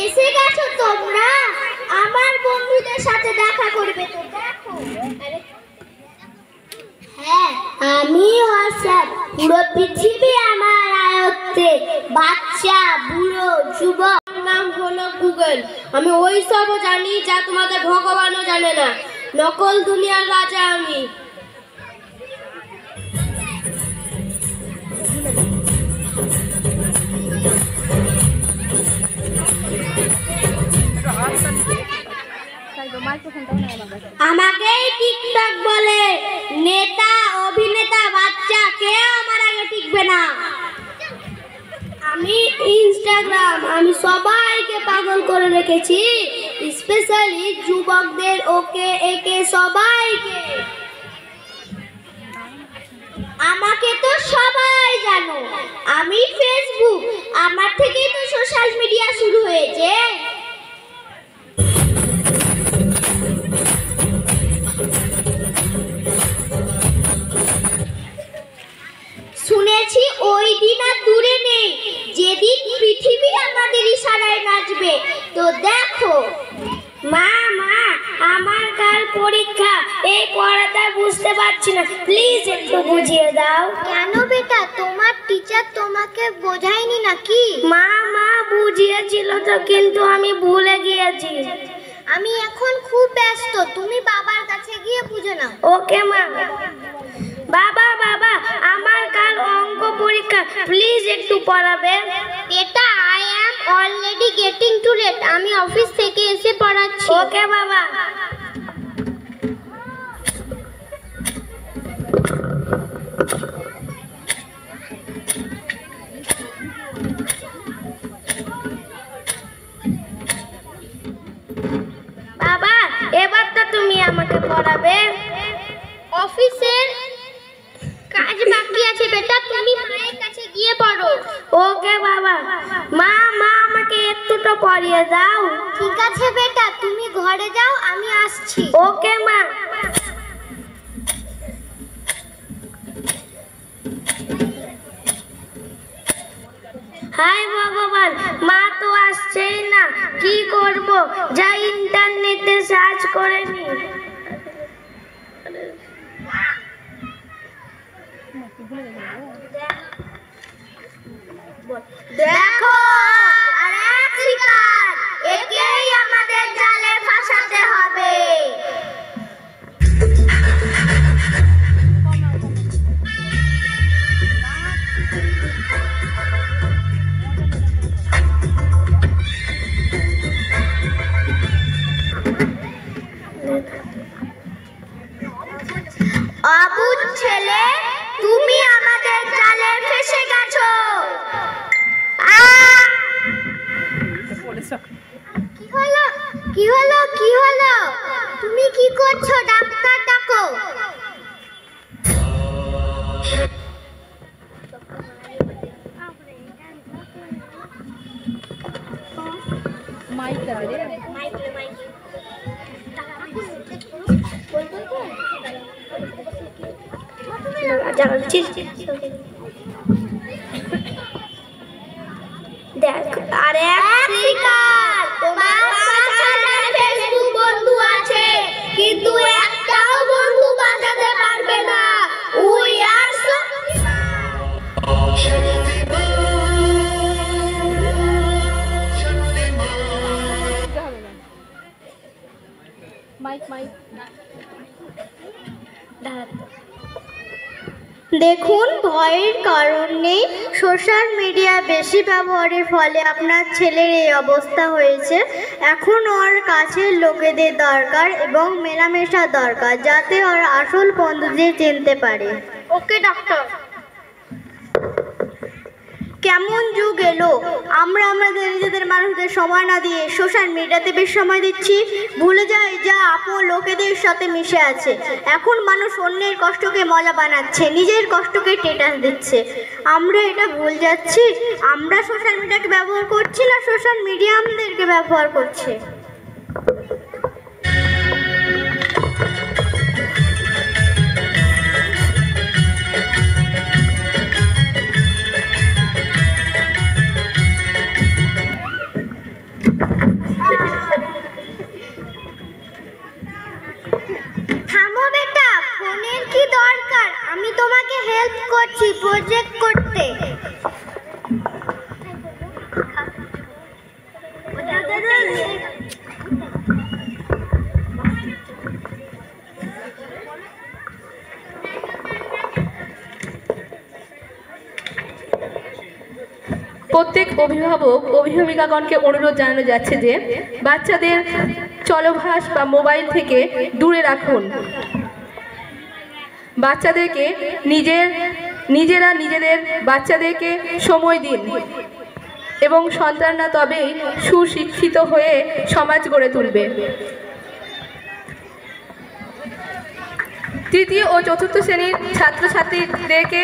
এসে গেছো তোমরা? আমার বন্ধুদের সাথে দেখা করবে তো দেখো। হ্যাঁ, আমি হোয়াটসঅ্যাপ, পুরো পৃথিবী আমার আয়ত্তে, বাচ্চা বুড়ো যুবক। নাম হলো গুগল। আমি ওই সবও জানি যা তোমাদের ভগবানও জানে না। নকল দুনিয়ার রাজা আমি। আমাকে টিকটক বলে, নেতা অভিনেতা বাচ্চা কেউ আমার আগে টিকবে না। আমি ইনস্টাগ্রাম, আমি সবাইকে পাগল করে রেখেছি, স্পেশালি যুবকদের, ওকে একে সবাইকে। আমাকে তো সবাই জানো। আমি ফেসবুক, আমার থেকেই তো সোশ্যাল মিডিয়া শুরু হয়েছে। শুনেছি ওই দিন আর দূরে নেই যেদিন পৃথিবী আমাদের ইশারায় নাচবে। তো দেখো। মা মা, আমার কাল পরীক্ষা, এই পড়াটা বুঝতে পারছি না, প্লিজ একটু বুঝিয়ে দাও। কেন বেটা, তোমার টিচার তোমাকে বোঝায়নি নাকি? মা মা, বুঝিয়েছিল তো, কিন্তু আমি ভুলে গিয়েছি। আমি এখন খুব ব্যস্ত, তুমি বাবার কাছে গিয়ে বুঝে নাও। ওকে মা। বাবা বাবা, আমার কাল অঙ্ক পরীক্ষা, প্লিজ একটু পড়াবে। বেটা, I am already getting to late, আমি অফিস থেকে এসে পড়াচ্ছি। ওকে বাবা। বাবা, এবার তো তুমি আমাকে পড়াবে। অফিসের কাজ বাকি আছে বেটা, তুমি মায়ের কাছে গিয়ে পড়ো। ওকে বাবা। মা মা, আমাকে একটু তো পড়িয়ে দাও। ঠিক আছে বেটা, তুমি ঘরে যাও, আমি আসছি। ওকে মা। হাই ভগবান, মা তো আসছেই না, কি করব? যা ইন্টারনেটে সার্চ করে নি। দেখো, আরেক শিকার, একেই আমাদের জালে ফাঁসাতে হবে। অবুঝ ছেলে, তুমি আমাদের জালে ফেসে গেছো। কি হলো কি হলো কি হলো? তুমি কি করছো? ডাক্তার ডাকো। দেখ, আরে শিকার, তোমার ৫,০০০ ফেসবুক বন্ধু আছে, কিন্তু একটাও বন্ধু বাঁচাতে পারবে না। উই আর সো দেখুন, ভয়ের কারণ নেই। সোশ্যাল মিডিয়া বেশি ব্যবহারের ফলে আপনার ছেলের এই অবস্থা হয়েছে। এখন ওর কাছের লোকেদের দরকার এবং মেলামেশা দরকার, যাতে ওর আসল বন্ধুদের চিনতে পারে। ওকে ডক্টর। কেমন যুগ এলো, আমরা আমাদের নিজেদের মানুষদের সময় না দিয়ে সোশ্যাল মিডিয়াতে বেশ সময় দিচ্ছি। ভুলে যাই যা আপন লোকেদের সাথে মিশে আছে। এখন মানুষ অন্যের কষ্টকে মজা বানাচ্ছে, নিজের কষ্টকে স্ট্যাটাস দিচ্ছে। আমরা এটা ভুল যাচ্ছি। আমরা সোশ্যাল মিডিয়াকে ব্যবহার করছি না সোশ্যাল মিডিয়া আমাদেরকে ব্যবহার করছে। প্রত্যেক অভিভাবক অভিভাবিকাগণকে অনুরোধ জানানো যাচ্ছে যে বাচ্চাদের চলভাস বা মোবাইল থেকে দূরে রাখুন। বাচ্চাদেরকে নিজেরা নিজেদের বাচ্চাদেরকে সময় দিন এবং সন্তানরা তবেই সুশিক্ষিত হয়ে সমাজ গড়ে তুলবে। তৃতীয় ও চতুর্থ শ্রেণীর ছাত্রছাত্রীদেরকে